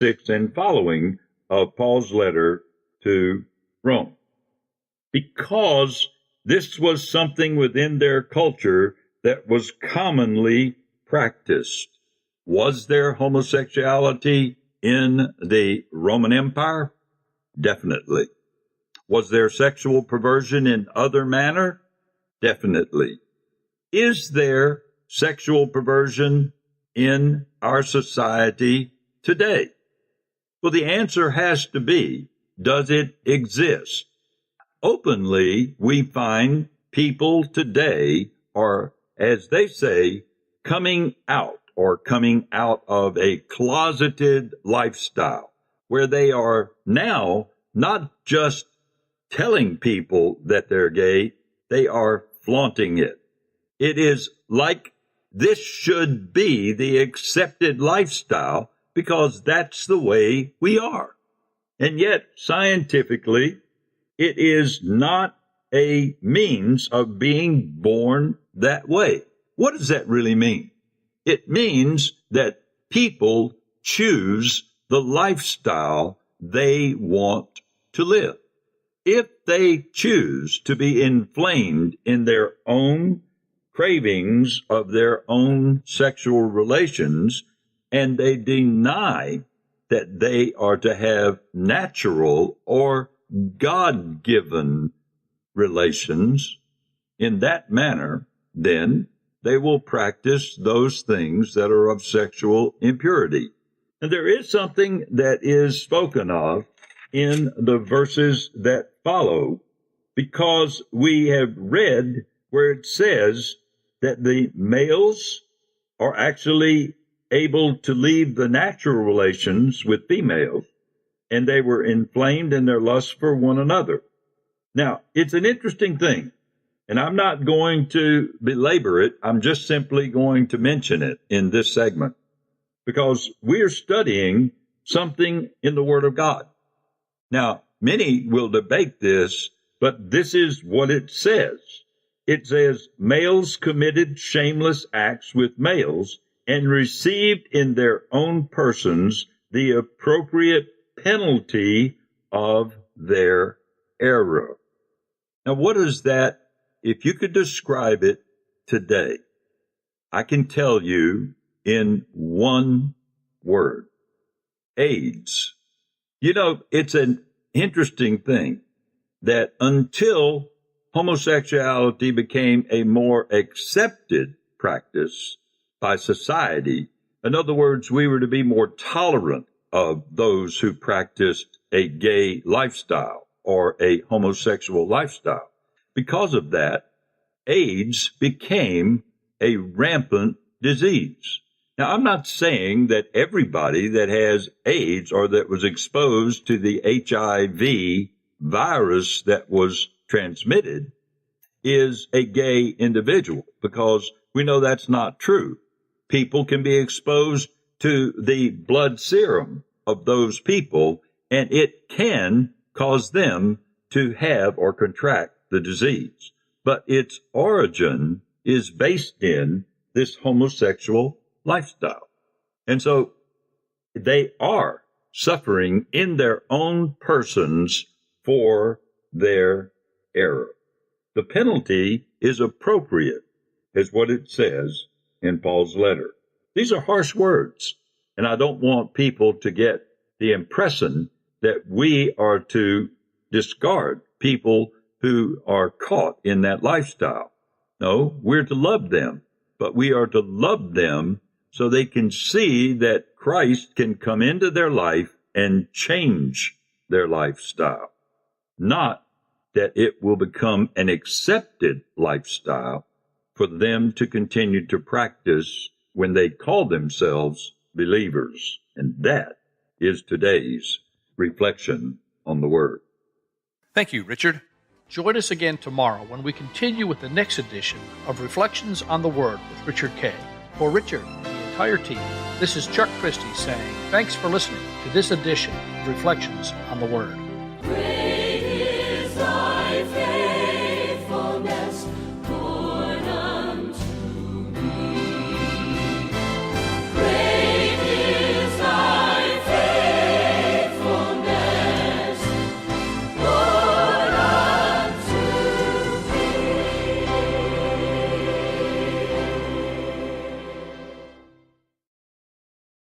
6 and following of Paul's letter to Rome. Because this was something within their culture that was commonly practiced. Was there homosexuality in the Roman Empire? Definitely. Was there sexual perversion in other manner? Definitely. Is there sexual perversion in our society today? Well, the answer has to be, does it exist? Openly, we find people today are, as they say, coming out of a closeted lifestyle where they are now not just telling people that they're gay, they are flaunting it. It is like this should be the accepted lifestyle because that's the way we are. And yet, scientifically, it is not a means of being born that way. What does that really mean? It means that people choose the lifestyle they want to live. If they choose to be inflamed in their own cravings of their own sexual relations, and they deny that they are to have natural or God-given relations in that manner, then they will practice those things that are of sexual impurity. And there is something that is spoken of in the verses that follow, because we have read where it says that the males are actually able to leave the natural relations with females, and they were inflamed in their lust for one another. Now, it's an interesting thing, and I'm not going to belabor it. I'm just simply going to mention it in this segment, because we're studying something in the Word of God. Now, many will debate this, but this is what it says. It says, males committed shameless acts with males and received in their own persons the appropriate penalty of their error. Now, what is that? If you could describe it today, I can tell you in one word: AIDS. You know, it's an interesting thing that until homosexuality became a more accepted practice by society, in other words, we were to be more tolerant of those who practiced a gay lifestyle or a homosexual lifestyle. Because of that, AIDS became a rampant disease. Now, I'm not saying that everybody that has AIDS or that was exposed to the HIV virus that was transmitted is a gay individual, because we know that's not true. People can be exposed to the blood serum of those people, and it can cause them to have or contract the disease. But its origin is based in this homosexual lifestyle. And so they are suffering in their own persons for their error. The penalty is appropriate, is what it says in Paul's letter. These are harsh words, and I don't want people to get the impression that we are to discard people who are caught in that lifestyle. No, we're to love them, but we are to love them so they can see that Christ can come into their life and change their lifestyle, not that it will become an accepted lifestyle for them to continue to practice when they call themselves believers. And that is today's reflection on the Word. Thank you, Richard. Join us again tomorrow when we continue with the next edition of Reflections on the Word with Richard Kay. For Richard and the entire team, this is Chuck Christie saying thanks for listening to this edition of Reflections on the Word.